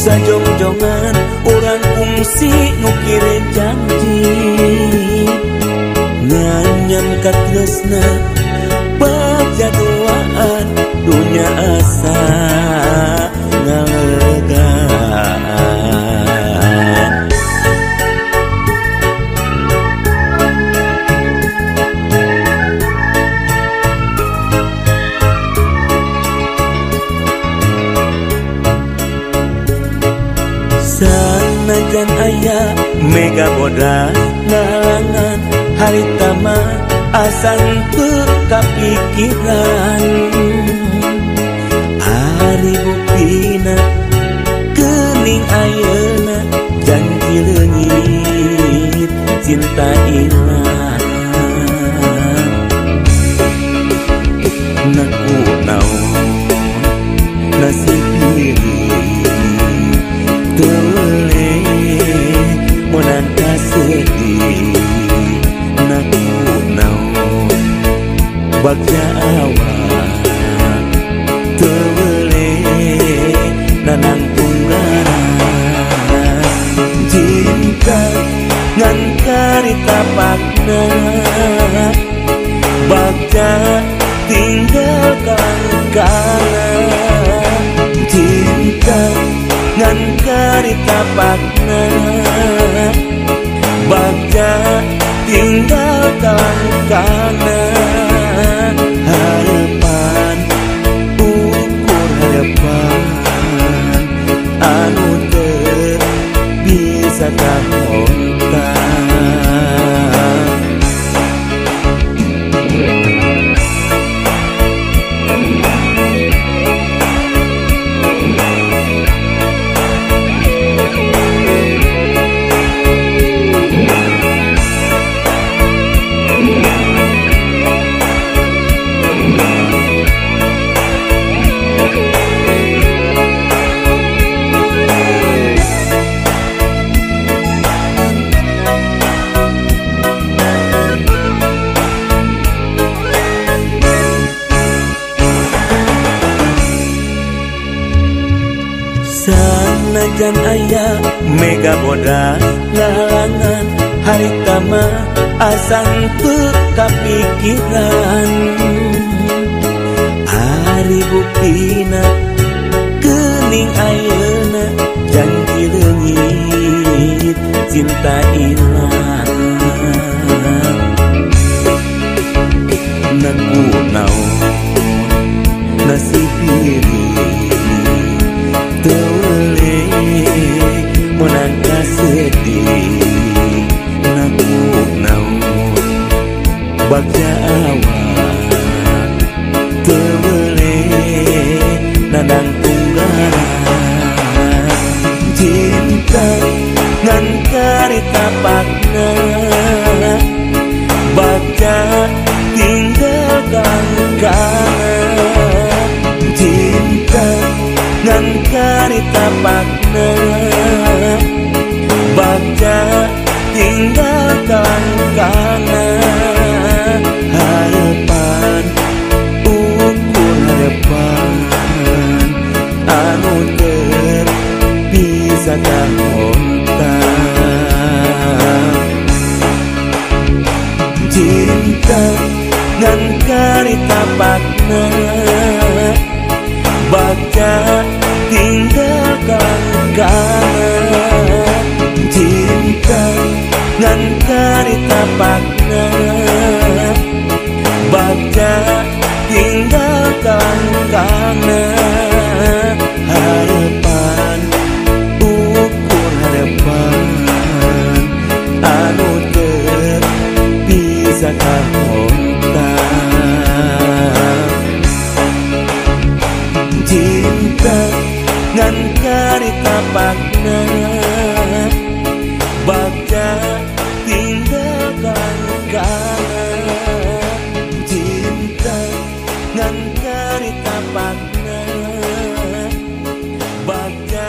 sajongjongan orang fungsi nukirin janji nganyam katresna pajadoaan dunia asa ngalegaan sanajan aya mega bodas ngalangan harita mah asan teu kapikiran ari buktina geuning ayeuna janji leungit cinta ilang naku naon nasib diri tole monan kasedih naku naon bagja awak tole nanang tunggaran cinta ngan karita pakna bagja tinggalkan kana cinta ngan karita pakna bagja tinggalkan kana harapan ukur harapan anu teu bisa kahontan sanajan aya mega bodas ngalangan harita mah asan teu kapikiran ari buktina geuning ayeuna janji leungit cinta ilang naku naon nasib diri tole monan kasedih naku naon bagja awak tole nanang tunggaran cinta ngan karita pakna bagja tinggalkan kana cinta ngan karita pakna bagja tinggalkan kana harapan ukur harapan anu teu bisa kahontan cinta ngan karita pakna bagja tinggalkan kana cinta ngan karita pakna bagja tinggalkan kana harapan ukur harapan anu teu bisa kahontan cinta ngan karita pakna bagja tinggalkan kana cinta ngan karita pakna bagja